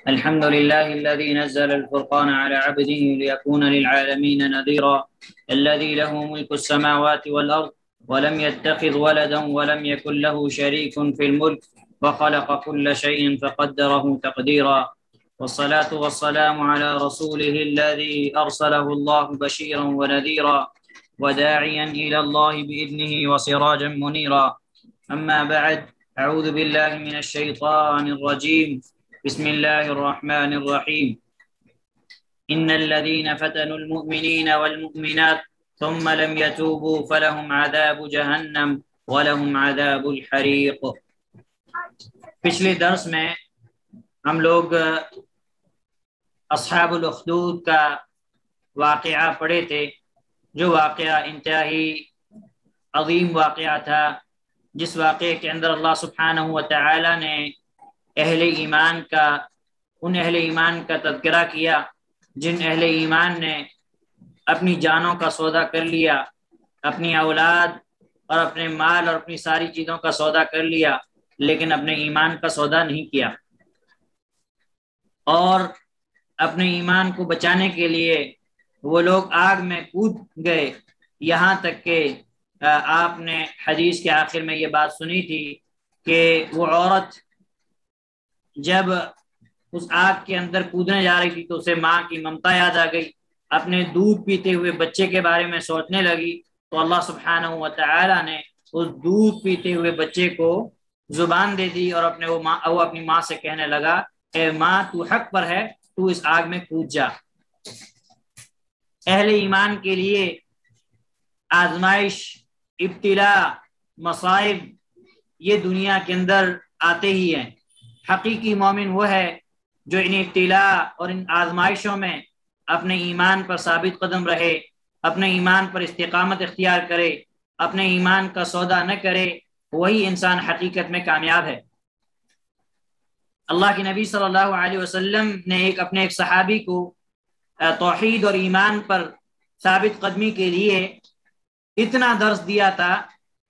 الحمد لله الذي نزل الفرقان على عبده ليكون للعالمين نذيرا الذي له ملك السماوات والأرض ولم يتخذ ولدا ولم يكن له شريك في الملك وخلق كل شيء فقدره تقديرا والصلاة والسلام على رسوله الذي أرسله الله بشيرا ونذيرا وداعيا إلى الله بإذنه وسراجا منيرا. أما بعد، أعوذ بالله من الشيطان الرجيم. بسم الله الرحمن الرحيم. إن الذين فتنوا المؤمنين والمؤمنات ثم لم يتوبوا فلهم عذاب جہنم ولهم عذاب الحریق. پچھلے درس میں ہم لوگ اصحاب الاخدود کا واقعہ پڑھے تھے، جو واقعہ انتہائی عظیم واقعہ تھا، جس واقعے کے اندر اللہ سبحانہ و تعالی نے ان اہل ایمان کا تذکرہ کیا جن اہل ایمان نے اپنی جانوں کا سودا کر لیا، اپنی اولاد اور اپنے مال اور اپنی ساری چیزوں کا سودا کر لیا، لیکن اپنے ایمان کا سودا نہیں کیا، اور اپنے ایمان کو بچانے کے لیے وہ لوگ آگ میں کود گئے، یہاں تک کہ آپ نے حدیث کے آخر میں یہ بات سنی تھی کہ وہ عورت جب اس آگ کے اندر کودنے جا رہی تھی تو اسے ماں کی ممتا یاد آ گئی، اپنے دودھ پیتے ہوئے بچے کے بارے میں سوچنے لگی، تو اللہ سبحانہ و تعالی نے اس دودھ پیتے ہوئے بچے کو زبان دے دی اور وہ اپنی ماں سے کہنے لگا، اے ماں تو حق پر ہے، تو اس آگ میں کود جا۔ اہل ایمان کے لیے آزمائش، ابتلاء، مصائب یہ دنیا کے اندر آتے ہی ہیں۔ حقیقی مومن وہ ہے جو ان ابتلاء اور ان آزمائشوں میں اپنے ایمان پر ثابت قدم رہے، اپنے ایمان پر استقامت اختیار کرے، اپنے ایمان کا سودا نہ کرے، وہی انسان حقیقت میں کامیاب ہے۔ اللہ کے نبی صلی اللہ علیہ وسلم نے اپنے ایک صحابی کو توحید اور ایمان پر ثابت قدمی کے لیے اتنا درس دیا تھا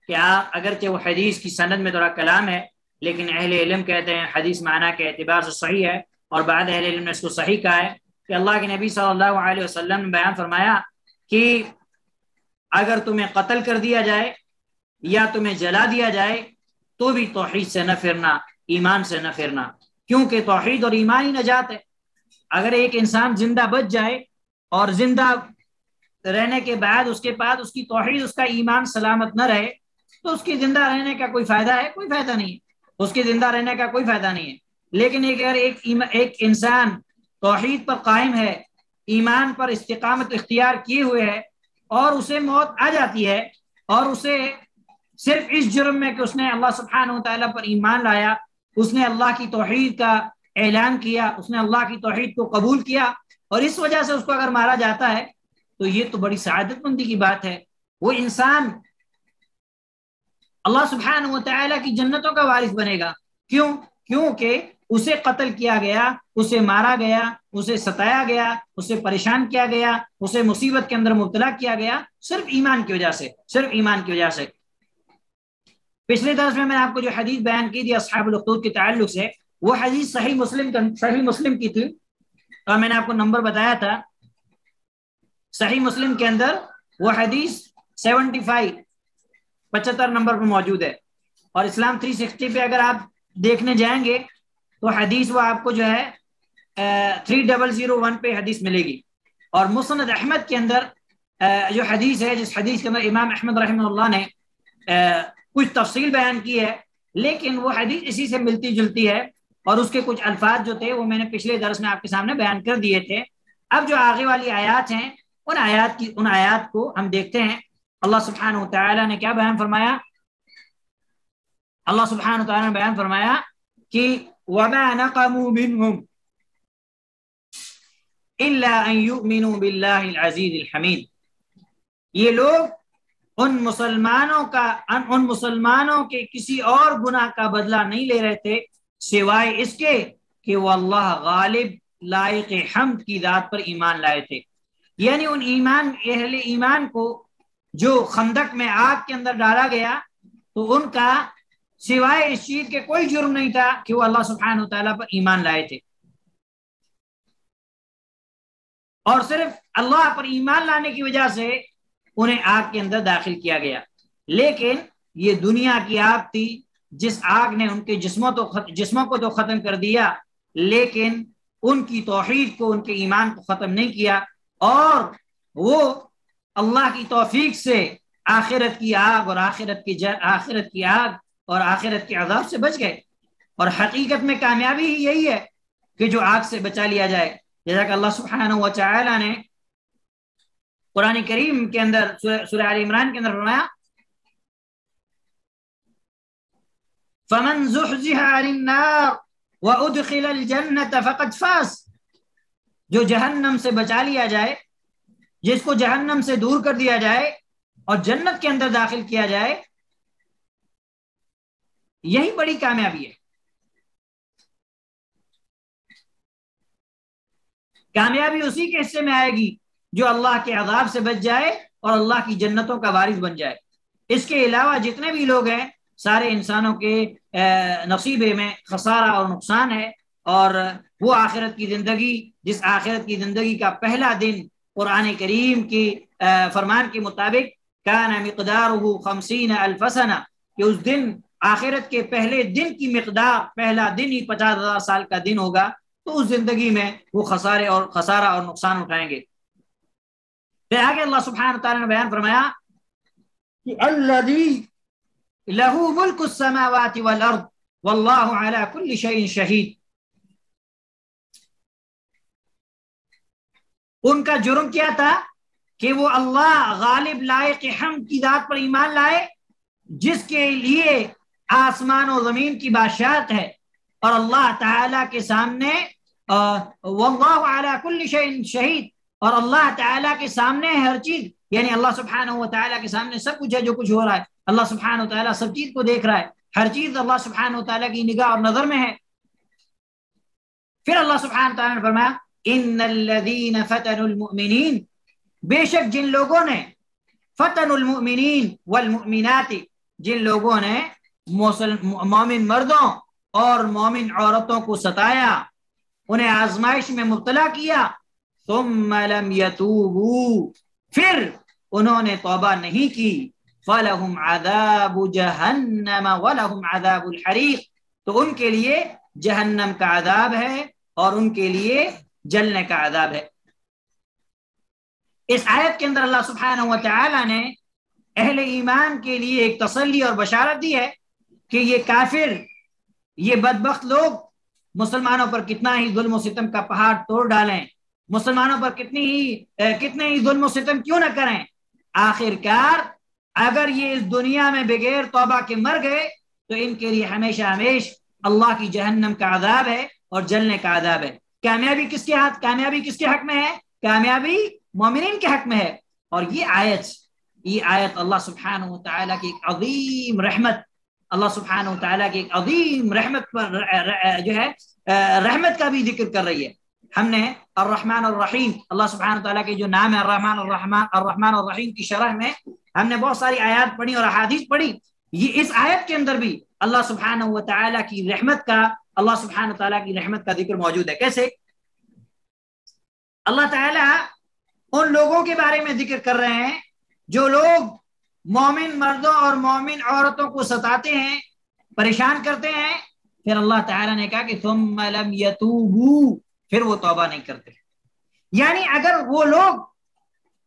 کہ اگرچہ وہ حدیث کی سند میں تھوڑا کلام ہے، لیکن اہل علم کہتے ہیں حدیث معنی کے اعتبار سے صحیح ہے، اور بعد اہل علم نے اس کو صحیح کہا ہے کہ اللہ کے نبی صلی اللہ علیہ وسلم نے بیان فرمایا کہ اگر تمہیں قتل کر دیا جائے یا تمہیں جلا دیا جائے تو بھی توحید سے نہ پھرنا، ایمان سے نہ پھرنا، کیونکہ توحید اور ایمان ہی نجات ہے۔ اگر ایک انسان زندہ بچ جائے اور زندہ رہنے کے بعد اس کی توحید، اس کا ایمان سلامت نہ رہے تو اس کی زندہ رہنے کا کوئی فائدہ ہے؟ کوئی فائدہ نہیں ہے، اس کے زندہ رہنے کا کوئی فائدہ نہیں ہے۔ لیکن اگر ایک انسان توحید پر قائم ہے، ایمان پر استقامت اختیار کیے ہوئے ہے، اور اسے موت آ جاتی ہے اور اسے صرف اس جرم میں کہ اس نے اللہ سبحانہ و تعالیٰ پر ایمان لایا، اس نے اللہ کی توحید کا اعلان کیا، اس نے اللہ کی توحید کو قبول کیا، اور اس وجہ سے اس کو اگر مارا جاتا ہے تو یہ تو بڑی سعادت مندی کی بات ہے۔ وہ انسان اللہ سبحانہ و تعالیٰ کی جنتوں کا وارث بنے گا۔ کیونکہ اسے قتل کیا گیا، اسے مارا گیا، اسے ستایا گیا، اسے پریشان کیا گیا، اسے مصیبت کے اندر مبتلا کیا گیا، صرف ایمان کی وجہ سے۔ پچھلے درس میں نے آپ کو جو حدیث بیان کی تھی اصحاب الاخدود کے تعلق سے، وہ حدیث صحیح مسلم کی تھی، اور میں نے آپ کو نمبر بتایا تھا۔ صحیح مسلم کے اندر وہ حدیث 75 نمبر پر موجود ہے، اور اسلام 360 پہ اگر آپ دیکھنے جائیں گے تو حدیث وہ آپ کو جو ہے 3001 پہ حدیث ملے گی۔ اور مسند احمد کے اندر جو حدیث ہے، جس حدیث کے اندر امام احمد رحمہ اللہ نے کچھ تفصیل بیان کی ہے، لیکن وہ حدیث اسی سے ملتی جلتی ہے، اور اس کے کچھ الفاظ جو تھے وہ میں نے پچھلے درس میں آپ کے سامنے بیان کر دیے تھے۔ اب جو آگے والی آیات ہیں ان آیات کو ہم دیکھتے ہیں۔ اللہ سبحانہ و تعالی نے کیا بیان فرمایا؟ اللہ سبحانہ و تعالی نے بیان فرمایا کہ وَمَا نَقَمُوا مِنْهُمْ إِلَّا أَن يُؤْمِنُوا بِاللَّهِ الْعَزِيزِ الْحَمِيدِ۔ یہ لوگ ان مسلمانوں کے کسی اور گناہ کا بدلہ نہیں لے رہے تھے سوائے اس کے کہ وہ اللہ غالب لائق حمد کی ذات پر ایمان لائے تھے۔ یعنی اہل ایمان کو جو خندق میں آگ کے اندر ڈالا گیا تو ان کا سوائے اس چیز کے کوئی جرم نہیں تھا کہ وہ اللہ سبحانہ و تعالیٰ پر ایمان لائے تھے۔ اور صرف اللہ پر ایمان لانے کی وجہ سے انہیں آگ کے اندر داخل کیا گیا. لیکن یہ دنیا کی آگ تھی جس آگ نے ان کے جسموں کو تو ختم کر دیا، لیکن ان کی توحید کو، ان کے ایمان کو ختم نہیں کیا، اور وہ اللہ کی توفیق سے آخرت کی آگ اور آخرت کی آگ اور آخرت کے عذاب سے بچ گئے. اور حقیقت میں کامیابی ہی یہی ہے کہ جو آگ سے بچا لیا جائے. جیسا کہ اللہ سبحانہ و تعالی نے قرآن کریم کے اندر سورہ آل عمران کے اندر فرمایا فَمَنْ زُحْزِحَ عَنِ النَّارِ وَأُدْخِلَ الْجَنَّةَ فَقَدْ فَازَ، جو جہنم سے بچا لیا جائے، جس کو جہنم سے دور کر دیا جائے اور جنت کے اندر داخل کیا جائے، یہی بڑی کامیابی ہے. کامیابی اسی کے حصے میں آئے گی جو اللہ کے عذاب سے بچ جائے اور اللہ کی جنتوں کا وارث بن جائے. اس کے علاوہ جتنے بھی لوگ ہیں سارے انسانوں کے نصیبے میں خسارہ اور نقصان ہے. اور وہ آخرت کی زندگی، جس آخرت کی زندگی کا پہلا دن قرآن کریم کی فرمان کے مطابق کان مقدارہ 50,000 سنہ، کہ اس دن آخرت کے پہلے دن کی مقدار، پہلا دن ہی 50,000 سال کا دن ہوگا. تو اس زندگی میں وہ خسارہ اور نقصان اٹھائیں گے. پھر آگے اللہ سبحانہ تعالیٰ نے بیان فرمایا کہ الذی لہ ملک السماوات والارض واللہ علی کل شیء شہید. ان کا جرم کیا تھا کہ وہ اللہ غالب لائق حمد کی ذات پر ایمان لائے جس کے لیے آسمان و زمین کی بادشاہت ہے، اور اللہ تعالیٰ کے سامنے واللہ علی کل شیء شہید، اور اللہ تعالیٰ کے سامنے ہر چیز، یعنی اللہ سبحانہ و تعالیٰ کے سامنے سب کچھ ہے جو کچھ ہو رہا ہے. اللہ سبحانہ و تعالیٰ سب چیز کو دیکھ رہا ہے، ہر چیز اللہ سبحانہ و تعالیٰ کی نگاہ اور نظر میں ہے. پھر اللہ سبحانہ و تعالیٰ نے فرمایا ان الذین فتنوا المؤمنین، بے شک جن لوگوں نے فتنوا المؤمنین والمؤمنات، جن لوگوں نے مومن مردوں اور مومن عورتوں کو ستایا، انہیں آزمائش میں مبتلا کیا، ثم لم یتوبوا، پھر انہوں نے توبہ نہیں کی، فلہم عذاب جہنم ولہم عذاب الحریق، تو ان کے لیے جہنم کا عذاب ہے اور ان کے لیے جلنے کا عذاب ہے. اس آیت کے اندر اللہ سبحانہ و تعالی نے اہل ایمان کے لیے ایک تسلی اور بشارت دی ہے کہ یہ کافر، یہ بدبخت لوگ مسلمانوں پر کتنا ہی ظلم و ستم کا پہاڑ توڑ ڈالیں، مسلمانوں پر کتنے ہی ظلم و ستم کیوں نہ کریں، آخر کار اگر یہ اس دنیا میں بغیر توبہ کے مر گئے تو ان کے لیے ہمیشہ ہمیش اللہ کی جہنم کا عذاب ہے اور جلنے کا عذاب ہے. کامیابی کس کے حق میں ہے؟ کامیابی مومنین کے حق میں ہے. اور یہ آیت اللہ سبحانہ و تعالیٰ کی ایک عظیم رحمت، اللہ سبحانہ و تعالیٰ کی ایک عظیم رحمت پر جو ہے رحمت کا بھی ذکر کر رہی ہے. ہم نے الرحمن الرحیم، اللہ سبحانہ و تعالیٰ کے جو نام ہے الرحمن الرحیم کی شرح میں ہم نے بہت ساری آیات پڑھی اور احادیث پڑھی. یہ اس آیت کے اندر بھی اللہ سبحانہ و تعالیٰ کی رحمت کا، اللہ سبحانہ و تعالیٰ کی رحمت کا ذکر موجود ہے. کیسے؟ اللہ تعالیٰ ان لوگوں کے بارے میں ذکر کر رہے ہیں جو لوگ مومن مردوں اور مومن عورتوں کو ستاتے ہیں، پریشان کرتے ہیں. پھر اللہ تعالیٰ نے کہا کہ ثم لم یتوبوا، پھر وہ توبہ نہیں کرتے. یعنی اگر وہ لوگ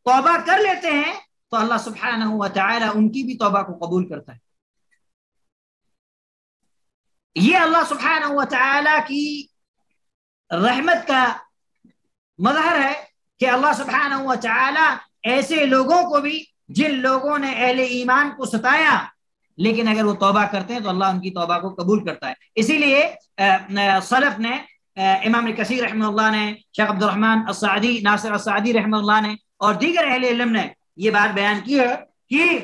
توبہ کر لیتے ہیں تو اللہ سبحانہ و تعالیٰ ان کی بھی توبہ کو قبول کرتا ہے. یہ اللہ سبحانہ و تعالیٰ کی رحمت کا مظہر ہے کہ اللہ سبحانہ و تعالیٰ ایسے لوگوں کو بھی، جن لوگوں نے اہل ایمان کو ستایا، لیکن اگر وہ توبہ کرتے ہیں تو اللہ ان کی توبہ کو قبول کرتا ہے. اسی لیے سلف نے، امام کثیر رحمہ اللہ نے، شیخ عبد الرحمن السعدی، ناصر السعدی رحمہ اللہ نے اور دیگر اہل علم نے یہ بات بیان کی ہے کہ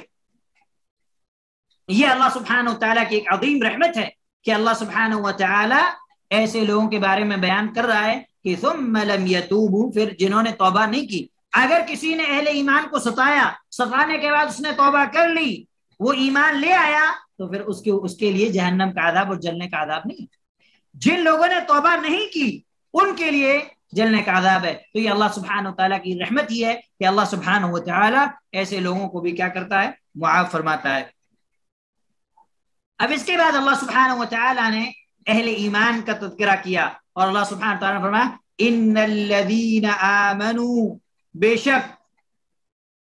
یہ اللہ سبحانہ و تعالیٰ کی ایک عظیم رحمت ہے کہ اللہ سبحانہ و تعالیٰ ایسے لوگوں کے بارے میں بیان کر رہا ہے کہ ثم لم یتوبوا، پھر جنہوں نے توبہ نہیں کی. اگر کسی نے اہل ایمان کو ستانے کے بعد اس نے توبہ کر لی، وہ ایمان لے آیا، تو پھر اس کے لیے جہنم کا عذاب اور جلنے کا عذاب نہیں. جن لوگوں نے توبہ نہیں کی ان کے لیے جلنے کا عذاب ہے، تو یہ اللہ سبحانہ و تعالیٰ کی رحمت ہی ہے کہ اللہ سبحانہ و تعالیٰ ایسے لوگوں کو بھی کیا کرتا ہے، معاف فرماتا ہے۔ اب اس کے بعد اللہ سبحانہ و تعالیٰ نے اہل ایمان کا تذکرہ کیا، اور اللہ سبحانہ و تعالیٰ نے فرمایا ان الذین آمنوا، بے شک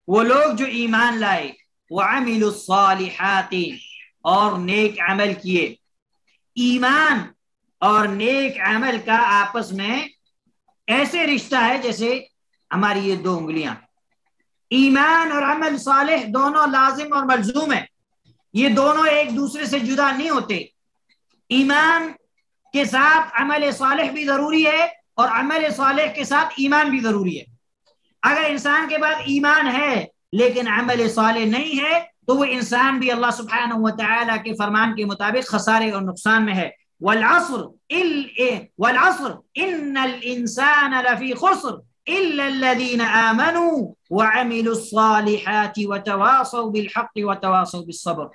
وہ لوگ جو ایمان لائے، وعملوا الصالحات، اور نیک عمل کیے۔ ایمان اور نیک عمل کا آپس میں ایسے رشتہ ہے جیسے ہماری یہ دو انگلیاں۔ ایمان اور عمل صالح دونوں لازم اور ملزوم ہیں، یہ دونوں ایک دوسرے سے جدا نہیں ہوتے۔ ایمان کے ساتھ عمل صالح بھی ضروری ہے، اور عمل صالح کے ساتھ ایمان بھی ضروری ہے۔ اگر انسان کے پاس ایمان ہے لیکن عمل صالح نہیں ہے تو وہ انسان بھی اللہ سبحانہ و تعالیٰ کے فرمان کے مطابق خسارے اور نقصان میں ہے۔ والعصر ان الانسان لفی خسر الا الذین آمنوا وعملوا الصالحات وتواصوا بالحق وتواصوا بالصبر،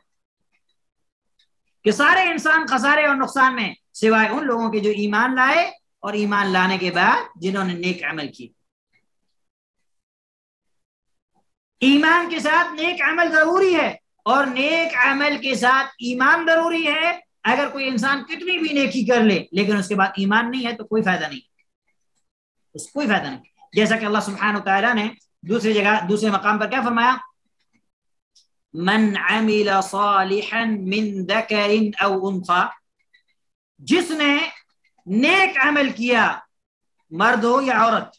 کہ سارے انسان خسارے اور نقصان میں سوائے ان لوگوں کے جو ایمان لائے اور ایمان لانے کے بعد جنہوں نے نیک عمل کیے۔ ایمان کے ساتھ نیک عمل ضروری ہے، اور نیک عمل کے ساتھ ایمان ضروری ہے۔ اگر کوئی انسان کتنی بھی نیکی کر لے لیکن اس کے بعد ایمان نہیں ہے تو کوئی فائدہ نہیں، اس کوئی فائدہ نہیں۔ جیسا کہ اللہ سبحانہ و تعالیٰ نے دوسری جگہ دوسرے مقام پر کیا فرمایا، من عمل صالحا من ذکر او انثى، جس نے نیک عمل کیا مرد ہو یا عورت،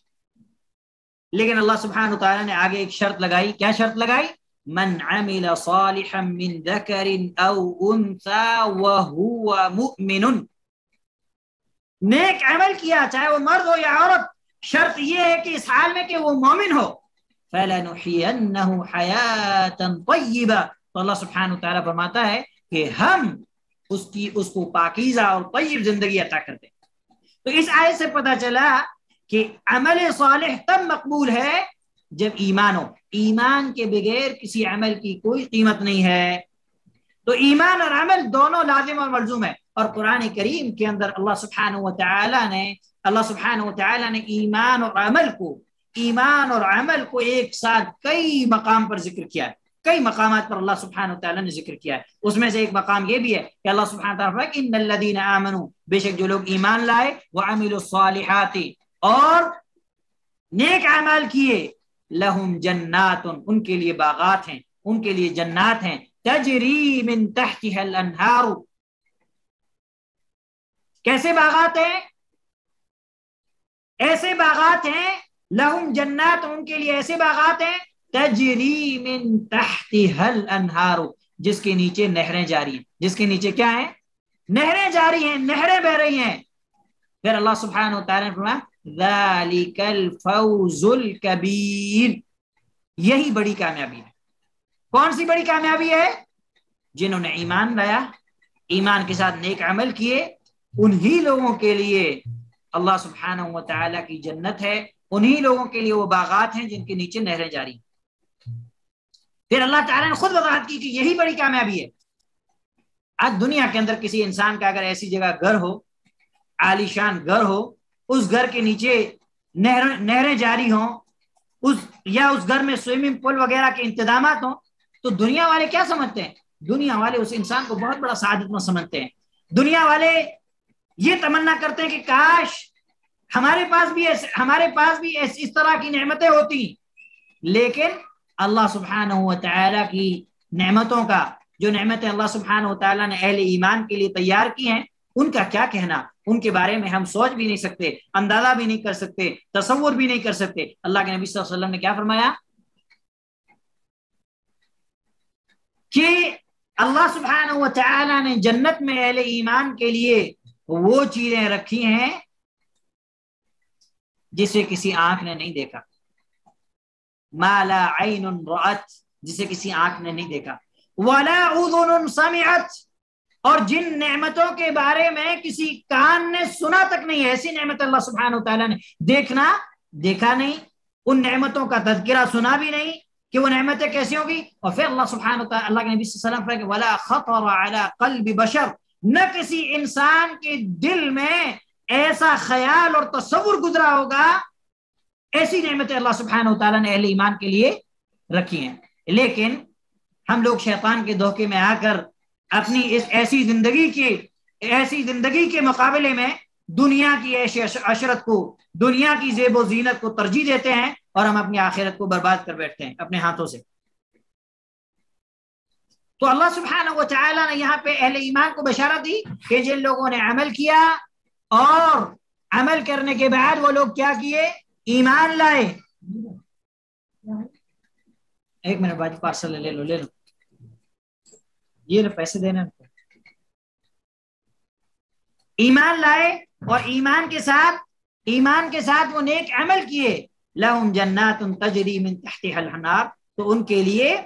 لیکن اللہ سبحانہ وتعالیٰ نے آگے ایک شرط لگائی۔ کیا شرط لگائی؟ من عمل صالحا من ذکر او انثى وهو مؤمن، نیک عمل کیا چاہے وہ مرد ہو یا عورت، شرط یہ ہے کہ اس حال میں کہ وہ مومن ہو۔ فَلَنُحْيَنَّهُ حَيَاةً طَيِّبَةً، تو اللہ سبحانہ وتعالیٰ فرماتا ہے کہ ہم اس کو پاکیزہ اور طیب زندگی عطا کرتے ہیں۔ تو اس آیت سے پتہ چلا کہ عمل صالح تب مقبول ہے جب ایمان ہو۔ ایمان کے بغیر کسی عمل کی کوئی قیمت نہیں ہے۔ تو ایمان اور عمل دونوں لازم اور ملزوم ہے، اور قرآن کریم کے اندر اللہ سبحانہ و تعالیٰ نے ایمان اور عمل کو ایک ساتھ کئی مقام پر ذکر کیا ہے، کئی مقامات پر اللہ سبحانہ و تعالیٰ نے ذکر کیا ہے۔ اس میں سے ایک مقام یہ بھی ہے کہ اللہ سبحانہ و تعالیٰ فرمایا ان الذین آمنوا، بے شک جو لوگ ایمان لائے، وعملوا الصالحات، اور نیک اعمال کیے، لہم جنات، ان کے لیے باغات ہیں، ان کے لیے جنات ہیں، تجری من تحتها الانہار، کیسے باغات ہیں؟ ایسے باغات ہیں، لہم جنات، ان کے لیے ایسے باغات ہیں، تجری من تحتها الانہار، جس کے نیچے نہریں جاری ہیں۔ جس کے نیچے کیا ہیں؟ نہریں جاری ہیں، نہریں بہ رہی ہیں۔ پھر اللہ سبحانہ وتعالی نے فرمایا ذالک الفوز الکبیر، یہی بڑی کامیابی ہے۔ کون سی بڑی کامیابی ہے؟ جنہوں نے ایمان لایا، ایمان کے ساتھ نیک عمل کیے، انہی لوگوں کے لیے اللہ سبحانہ و تعالی کی جنت ہے، انہی لوگوں کے لیے وہ باغات ہیں جن کے نیچے نہریں جاری ہیں۔ پھر اللہ تعالیٰ نے خود وضاحت کی کہ یہی بڑی کامیابی ہے۔ آج دنیا کے اندر کسی انسان کا اگر ایسی جگہ گھر ہو، عالی شان گھر ہو، اس گھر کے نیچے نہریں جاری ہوں، یا اس گھر میں سوئمنگ پول وغیرہ کے انتظامات ہوں، تو دنیا والے کیا سمجھتے ہیں؟ دنیا والے اس انسان کو بہت بڑا سعادت مند سمجھتے ہیں۔ دنیا والے یہ تمنا کرتے ہیں کہ کاش ہمارے پاس بھی اس طرح کی نعمتیں ہوتی۔ لیکن اللہ سبحانہ و تعالیٰ کی نعمتوں کا، جو نعمتیں اللہ سبحانہ و تعالیٰ نے اہل ایمان کے لیے تیار کی ہیں، ان کا کیا کہنا؟ ان کے بارے میں ہم سوچ بھی نہیں سکتے، اندازہ بھی نہیں کر سکتے، تصور بھی نہیں کر سکتے۔ اللہ کے نبی صلی اللہ علیہ وسلم نے کیا فرمایا کہ اللہ سبحانہ و تعالی نے جنت میں اہل ایمان کے لیے وہ چیزیں رکھی ہیں جسے کسی آنکھ نے نہیں دیکھا، ما لا عین رأت، جسے کسی آنکھ نے نہیں دیکھا، ولا اذن سمعت، اور جن نعمتوں کے بارے میں کسی کان نے سنا تک نہیں ہے، ایسی نعمت اللہ سبحانہ و تعالیٰ نے دیکھا نہیں، ان نعمتوں کا تذکرہ سنا بھی نہیں کہ وہ نعمتیں کیسی ہوگی۔ اور پھر اللہ سبحانہ و تعالیٰ، اللہ کے نبی صلی اللہ علیہ وسلم کہ ولا خطر علی قلب بشر، نہ کسی انسان کے دل میں ایسا خیال اور تصور گزرا ہوگا، ایسی نعمتیں اللہ سبحانہ و تعالیٰ نے اہل ایمان کے لیے رکھی ہیں. لیکن ہم لوگ شیطان کے دھوکے میں آ کر اپنی اس ایسی زندگی کے مقابلے میں دنیا کی عیش عشرت کو، دنیا کی زیب و زینت کو ترجیح دیتے ہیں، اور ہم اپنی آخرت کو برباد کر بیٹھتے ہیں اپنے ہاتھوں سے. تو اللہ سبحانہ و تعالیٰ نے یہاں پہ اہل ایمان کو بشارت دی کہ جن لوگوں نے عمل کیا اور عمل کرنے کے بعد وہ لوگ کیا کیے، ایمان لائے. ایک منٹ باجی پارسل لے لو یہ پیسے دینا. ایمان لائے اور ایمان کے ساتھ وہ نیک عمل کیے. لہم جنات تجری من تحتها الانہار، تو ان کے لیے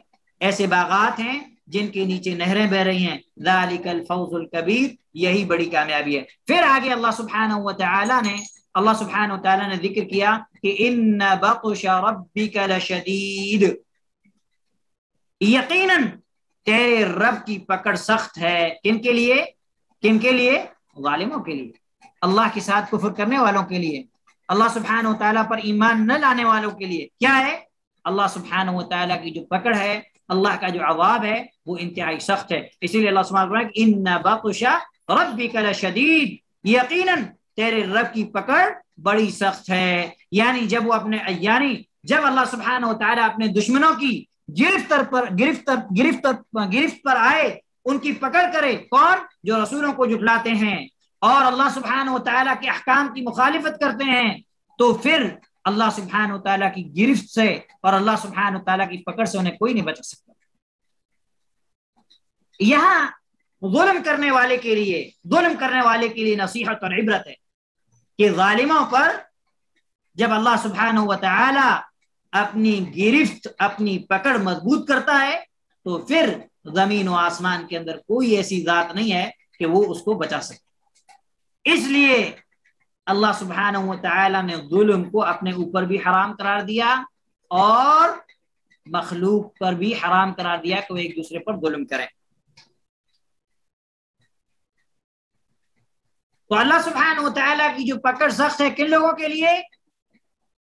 ایسے باغات ہیں جن کے نیچے نہریں بہ رہی ہیں. ذالک الفوز الکبیر، یہی بڑی کامیابی ہے. پھر آگے اللہ سبحانہ و تعالی نے ذکر کیا کہ ان بطش ربک لشدید، یقیناً تیرے رب کی پکڑ سخت ہے. کن کے لیے؟ ظالموں کے لیے، اللہ کے ساتھ کفر کرنے والوں کے لیے، اللہ سبحانہ و تعالیٰ پر ایمان نہ لانے والوں کے لیے. کیا ہے؟ اللہ سبحانہ و تعالیٰ کی جو پکڑ ہے، اللہ کا جو عذاب ہے، وہ انتہائی سخت ہے. اسی لیے اللہ سبحانہ و تعالیٰ ان بطش ربک لشدید، یقیناً تیرے رب کی پکڑ بڑی سخت ہے. یعنی جب اللہ سبحانہ و تعالیٰ اپنے دشمنوں کی گرفت پر آئے، ان کی پکڑ کرے. کون؟ جو رسولوں کو جھٹلاتے ہیں اور اللہ سبحانہ و تعالیٰ کے احکام کی مخالفت کرتے ہیں، تو پھر اللہ سبحانہ و تعالیٰ کی گرفت سے اور اللہ سبحانہ و تعالیٰ کی پکڑ سے انہیں کوئی نہیں بچا سکتا. یہاں ظلم کرنے والے کے لیے نصیحت اور عبرت ہے کہ ظالموں پر جب اللہ سبحانہ و تعالیٰ اپنی گرفت، اپنی پکڑ مضبوط کرتا ہے، تو پھر زمین و آسمان کے اندر کوئی ایسی ذات نہیں ہے کہ وہ اس کو بچا سکے. اس لیے اللہ سبحانہ و تعالیٰ نے ظلم کو اپنے اوپر بھی حرام قرار دیا اور مخلوق پر بھی حرام قرار دیا کہ وہ ایک دوسرے پر ظلم کریں. تو اللہ سبحانہ و تعالیٰ کی جو پکڑ سخت ہے کن لوگوں کے لیے؟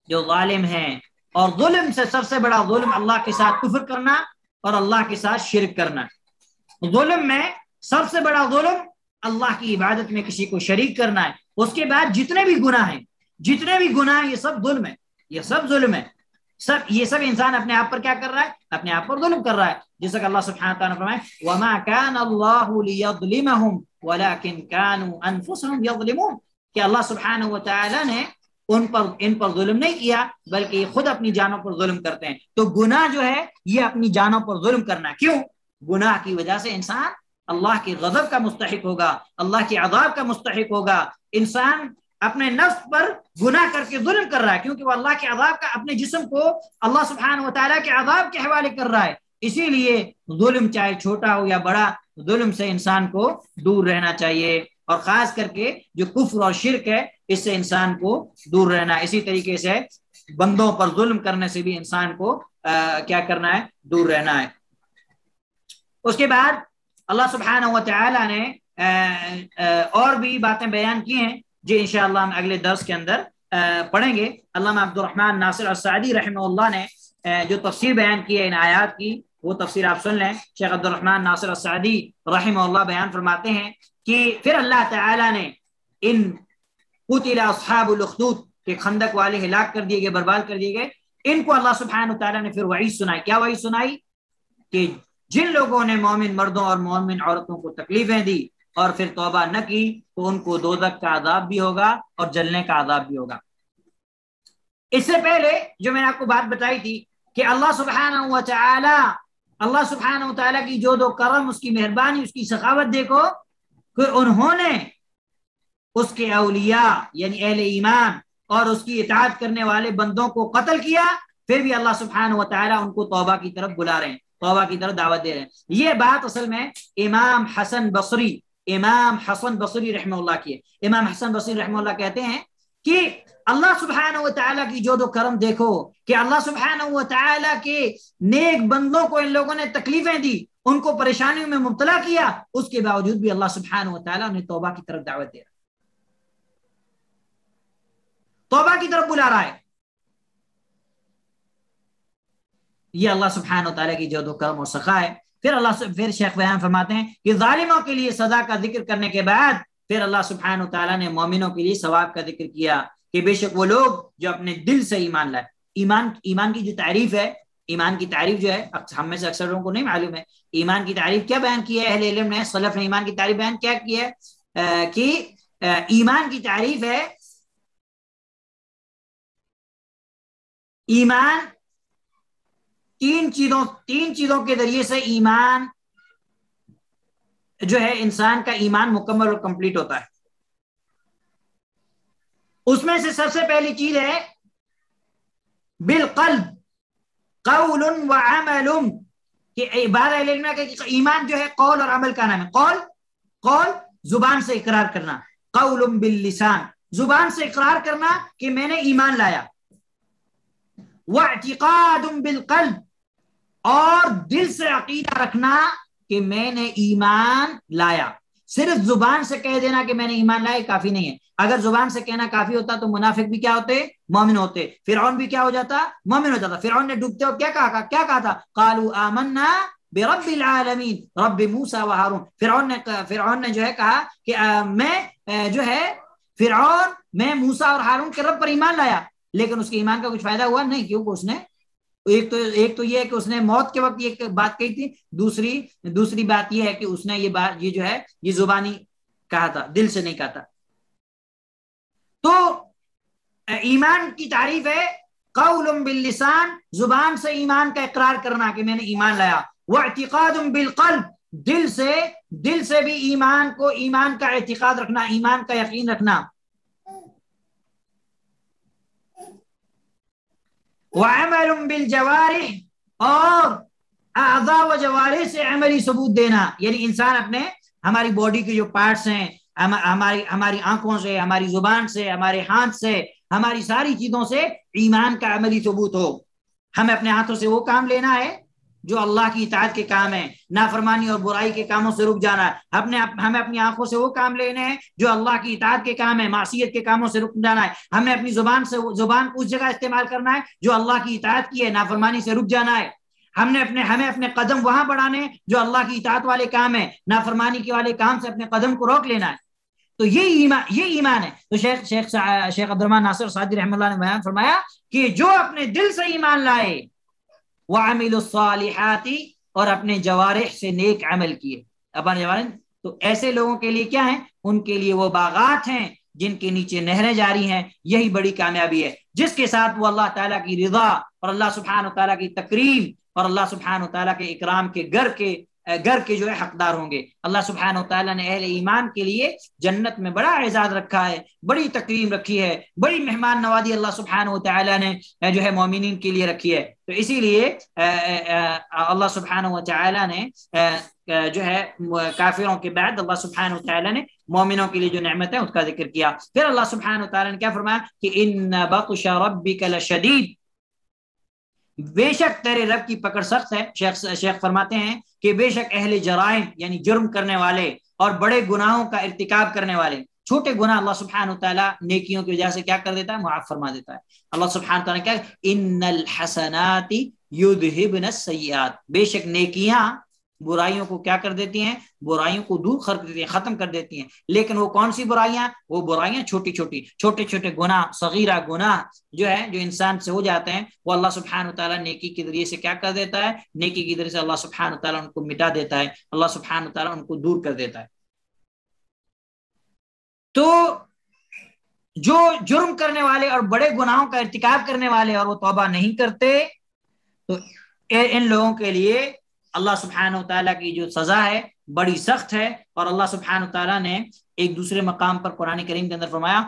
جو ظالم ہیں. اور ظلم سے سب سے بڑا ظلم اللہ کے ساتھ کفر کرنا اور اللہ کے ساتھ شرک کرنا. ظلم میں سب سے بڑا ظلم اللہ کی عبادت میں کسی کو شریک کرنا ہے. اس کے بعد جتنے بھی گناہ ہیں یہ سب ظلم ہے، یہ سب ظلم ہے. یہ سب انسان اپنے آپ پر کیا کر رہا ہے؟ اپنے آپ پر ظلم کر رہا ہے. جیسا کہ اللہ سبحانہ تعالیٰ نے فرمایا وَمَا كَانَ اللَّهُ لِيَظْلِمَهُمْ وَلَكِنْ كَانُوا أَنفُسَهُمْ يَظْلِمُونَ، کہ اللہ سبحانہ و تعالیٰ نے ان پر ظلم نہیں کیا بلکہ یہ خود اپنی جانوں پر ظلم کرتے ہیں. تو گناہ جو ہے یہ اپنی جانوں پر ظلم کرنا. کیوں؟ گناہ کی وجہ سے انسان اللہ کے غضب کا مستحق ہوگا، اللہ کے عذاب کا مستحق ہوگا. انسان اپنے نفس پر گناہ کر کے ظلم کر رہا ہے کیونکہ وہ اللہ کے عذاب کا، اپنے جسم کو اللہ سبحانہ و تعالیٰ کے عذاب کے حوالے کر رہا ہے. اسی لیے ظلم چاہے چھوٹا ہو یا بڑا، ظلم سے انسان کو دور رہنا چاہیے، اور خاص کر کے جو کفر اور شرک ہے اس سے انسان کو دور رہنا ہے. اسی طریقے سے بندوں پر ظلم کرنے سے بھی انسان کو کیا کرنا ہے؟ دور رہنا ہے. اس کے بعد اللہ سبحانہ و تعالیٰ نے اور بھی باتیں بیان کی ہیں جو انشاءاللہ ہم اگلے درس کے اندر پڑھیں گے. علامہ عبد الرحمن ناصر السعدی رحمہ اللہ نے جو تفسیر بیان کی ہے ان آیات کی، وہ تفسیر آپ سن لیں. شیخ عبد الرحمن ناصر السعدی رحمہ اللہ بیان فرماتے ہیں کہ پھر اللہ تعالیٰ نے ان قتل اصحاب الاخدود کے خندق والے ہلاک کر دیے گئے، برباد کر دیے گئے، ان کو اللہ سبحانہ تعالیٰ نے پھر وعید سنائی. کیا وعید سنائی؟ کہ جن لوگوں نے مومن مردوں اور مومن عورتوں کو تکلیفیں دی اور پھر توبہ نہ کی تو ان کو دوزخ کا عذاب بھی ہوگا اور جلنے کا عذاب بھی ہوگا. اس سے پہلے جو میں نے آپ کو بات بتائی تھی کہ اللہ سبحانہ و تعالیٰ کی جو دو کرم، اس کی مہربانی، اس کی سخاوت دیکھو کہ انہوں نے اس کے اولیاء یعنی اہل ایمان اور اس کی اطاعت کرنے والے بندوں کو قتل کیا، پھر بھی اللہ سبحانہ و تعالیٰ ان کو توبہ کی طرف بلا رہے ہیں، توبہ کی طرف دعوت دے رہے ہیں. یہ بات اصل میں امام حسن بصری رحمہ اللہ کی ہے. امام حسن بصری رحمہ اللہ کہتے ہیں کہ اللہ سبحانہ و تعالیٰ کی جو دو کرم دیکھو کہ اللہ سبحانہ و تعالیٰ کے نیک بندوں کو ان لوگوں نے تکلیفیں دی، ان کو پریشانیوں میں مبتلا کیا، اس کے باوجود بھی اللہ سبحانہ و تعالیٰ نے توبہ کی طرف دعوت دے رہا. توبہ کی طرف بلا رہا ہے. یہ اللہ سبحانہ و تعالیٰ کی جود و کرم اور سخا ہے. پھر شیخ بیان فرماتے ہیں کہ ظالموں کے لیے سزا کا ذکر کرنے کے بعد پھر اللہ سبحانہ و تعالیٰ نے مومنوں کے لیے ثواب کا ذکر کیا کہ بے شک وہ لوگ جو اپنے دل سے ایمان لائے. ایمان کی جو تعریف ہے، ایمان کی تعریف جو ہے ہم میں سے اکثر لوگوں کو نہیں معلوم ہے. ایمان کی تعریف کیا بیان کی ہے اہل علم نے، سلف نے ایمان کی تعریف بیان کیا کی ہے کہ ایمان کی تعریف ہے ایمان تین چیزوں کے ذریعے سے ایمان جو ہے انسان کا ایمان مکمل اور کمپلیٹ ہوتا ہے. اس میں سے سب سے پہلی چیز ہے بالقلب قول و عمل، کہ بعض اہل علم کہ ایمان جو ہے قول اور عمل کا نام ہے. قول زبان سے اقرار کرنا، قول باللسان زبان سے اقرار کرنا کہ میں نے ایمان لایا، واعتقاد بالقلب اور دل سے عقیدہ رکھنا کہ میں نے ایمان لایا. صرف زبان سے کہہ دینا کہ میں نے ایمان لایا کافی نہیں ہے. اگر زبان سے کہنا کافی ہوتا تو منافق بھی کیا ہوتے؟ مومن ہوتے. فرعون بھی کیا ہو جاتا؟ مومن ہو جاتا. فرعون نے ڈوبتے وقت کیا کہا تھا؟ قالوا آمنا برب العالمین رب موسیٰ و ہارون. فرعون نے جو ہے کہا کہ میں موسیٰ اور ہارون کے رب پر ایمان لایا، لیکن اس کے ایمان کا کچھ فائدہ ہوا نہیں. کیونکہ اس نے ایک تو یہ ہے کہ اس نے موت کے وقت یہ بات کہی تھی، دوسری بات یہ ہے کہ اس نے یہ جو ہے یہ زبانی کہا تھا، دل سے نہیں کہا تھا. تو ایمان کی تعریف ہے قول باللسان، زبان سے ایمان کا اقرار کرنا کہ میں نے ایمان لایا، واعتقاد بالقلب دل سے بھی ایمان کا اعتقاد رکھنا، ایمان کا یقین رکھنا، وعمل بالجوارح اور اعضاء و جوارح سے عملی ثبوت دینا. یعنی انسان ہماری باڈی کے جو پارٹس ہیں، ہماری آنکھوں سے، ہماری زبان سے، ہمارے ہاتھ سے، ہماری ساری چیزوں سے ایمان کا عملی ثبوت ہو. ہمیں اپنے ہاتھوں سے وہ کام لینا ہے جو اللہ کی اطاعت کے کام ہے، نافرمانی اور برائی کے کاموں سے رک جانا ہے. ہمیں اپنی آنکھوں سے وہ کام لینے ہیں جو اللہ کی اطاعت کے کام ہے، معصیت کے کاموں سے رک جانا ہے. ہمیں اپنی زبان کو اس جگہ استعمال کرنا ہے جو اللہ کی اطاعت کی ہے، نافرمانی سے رک جانا ہے. ہمیں اپنے قدم وہاں بڑھانے جو اللہ کی اطاعت والے کام ہے، نافرمانی کے والے کام سے اپنے قدم کو روک لینا ہے. تو یہ ایمان ہے. تو شیخ عبد الرحمن ناصر سعدی رحمہ اللہ نے بیان فرمایا کہ جو اپنے دل سے ایمان لائے، وعمل الصالحات اور اپنے جوارح سے نیک عمل کیے، اپنے جوارح، تو ایسے لوگوں کے لیے کیا ہیں؟ ان کے لیے وہ باغات ہیں جن کے نیچے نہریں جاری ہیں. یہی بڑی کامیابی ہے جس کے ساتھ وہ اللہ تعالیٰ کی رضا اور اللہ سبحانہ و تعالیٰ کی تکریم اور اللہ سبحانہ و تعالیٰ کے اکرام کے گھر کے جو ہے حقدار ہوں گے. اللہ سبحانہ و تعالیٰ نے اہل ایمان کے لیے جنت میں بڑا اعزاز رکھا ہے، بڑی تکریم رکھی ہے، بڑی مہمان نوازی اللہ سبحانہ و تعالیٰ نے جو ہے مومنین کے لیے رکھی ہے. تو اسی لیے اللہ سبحانہ و تعالیٰ نے جو ہے کافروں کے بعد اللہ سبحانہ و تعالیٰ نے مومنوں کے لیے جو نعمت ہے اس کا ذکر کیا. پھر اللہ سبحانہ و تعالیٰ نے کیا فرمایا کہ ان بطش ربک لشدید، بے شک تیرے رب کی پکڑ سخت ہے. شیخ فرماتے ہیں کہ بے شک اہل جرائم یعنی جرم کرنے والے اور بڑے گناہوں کا ارتکاب کرنے والے، چھوٹے گناہ اللہ سبحانہ وتعالیٰ نیکیوں کی وجہ سے کیا کر دیتا ہے؟ معاف فرما دیتا ہے. اللہ سبحانہ وتعالیٰ نے کہا ان الحسنات یذہبن السیئات، بے شک نیکیاں برائیوں کو کیا کر دیتی ہیں؟ برائیوں کو دور کر دیتی ہیں، ختم کر دیتی ہیں. لیکن وہ کون سی برائیاں؟ وہ برائیاں چھوٹے گناہ، صغیرہ گناہ جو ہے جو انسان سے ہو جاتے ہیں، وہ اللہ سبحانہ وتعالیٰ نیکی کے ذریعے سے کیا کر دیتا ہے؟ نیکی کے ذریعے سے اللہ سبحانہ وتعالیٰ ان کو مٹا دیتا ہے، اللہ سبحانہ وتعالیٰ ان کو دور کر دیتا ہے. تو جو جرم کرنے والے اور بڑے گناہوں کا ارتکاب کرنے والے اور وہ توبہ نہیں کرتے، تو ان لوگوں کے لیے اللہ سبحانہ وتعالیٰ کی جو سزا ہے بڑی سخت ہے. اور اللہ سبحانہ وتعالیٰ نے ایک دوسرے مقام پر قرآن کریم کے اندر فرمایا،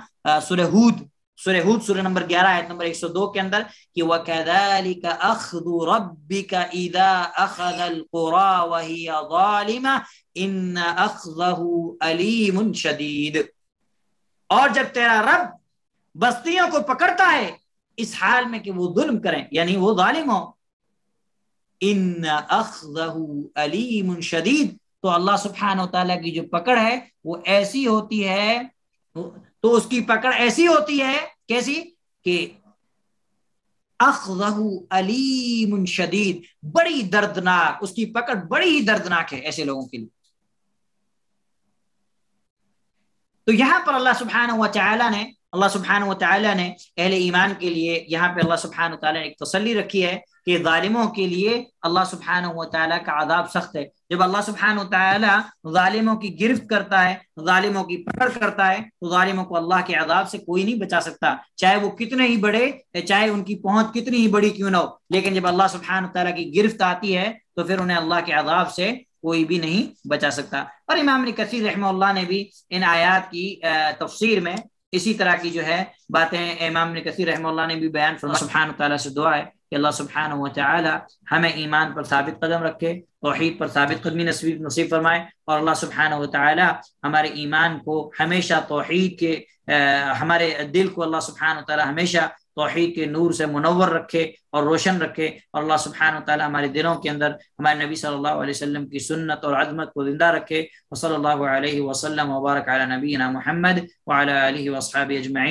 سورہ ہود سورہ نمبر 11 آیت نمبر 102 کے اندر کہ وَكَذَلِكَ أَخْذُ رَبِّكَ إِذَا أَخَذَ الْقُرَى وَهِيَ ظَالِمَةٌ إِنَّ أَخْذَهُ أَلِيمٌ شَدِيدٌ، اور جب تیرا رب بستیوں کو پکڑتا ہے اس حال میں کہ وہ ظلم کریں یعنی وہ ظالم ہوں، ان اخذہ علیم شدید، تو اللہ سبحانہ وتعالیٰ کی جو پکڑ ہے وہ ایسی ہوتی ہے، تو اس کی پکڑ ایسی ہوتی ہے کیسی کہ اخذہ علیم شدید، بڑی دردناک، اس کی پکڑ بڑی ہی دردناک ہے ایسے لوگوں کے لیے۔ تو یہاں پر اللہ سبحانہ و تعالی نے اہل ایمان کے لیے یہاں پہ اللہ سبحانہ و تعالی نے ایک تسلی رکھی ہے کہ ظالموں کے لیے اللہ سبحانہ و تعالیٰ کا عذاب سخت ہے۔ جب اللہ سبحانہ و تعالیٰ ظالموں کی گرفت کرتا ہے، ظالموں کی پکڑ کرتا ہے، تو ظالموں کو اللہ کے عذاب سے کوئی نہیں بچا سکتا، چاہے وہ کتنے ہی بڑے، چاہے ان کی پہنچ کتنی ہی بڑی کیوں نہ ہو۔ لیکن جب اللہ سبحانہ و تعالیٰ کی گرفت آتی ہے تو پھر انہیں اللہ کے عذاب سے کوئی بھی نہیں بچا سکتا۔ اور امام ابن کثیر رحمہ اللہ نے بھی ان آیات کی تفسیر میں اسی طرح کی جو ہے باتیں امام ابن کثیر رحمہ اللہ نے بھی بیان فرمایا۔ سبحانہ تعالیٰ سے دعا ہے کہ اللہ سبحانہ و تعالی ہمیں ایمان پر ثابت قدم رکھے، توحید پر ثابت قدمی نصیب فرمائے، اور اللہ سبحانہ و تعالی ہمارے ایمان کو ہمیشہ توحید کے ہمارے دل کو اللہ سبحانہ و تعالی ہمیشہ توحید کے نور سے منور رکھے اور روشن رکھے، اور اللہ سبحانہ و تعالی ہمارے دلوں کے اندر ہمارے نبی صلی اللہ علیہ وسلم کی سنت اور عظمت کو زندہ رکھے۔ وصلی اللہ علیہ وسلم وبارک علی نبینا محمد وعلی آلہ واصحابہ اجمعین۔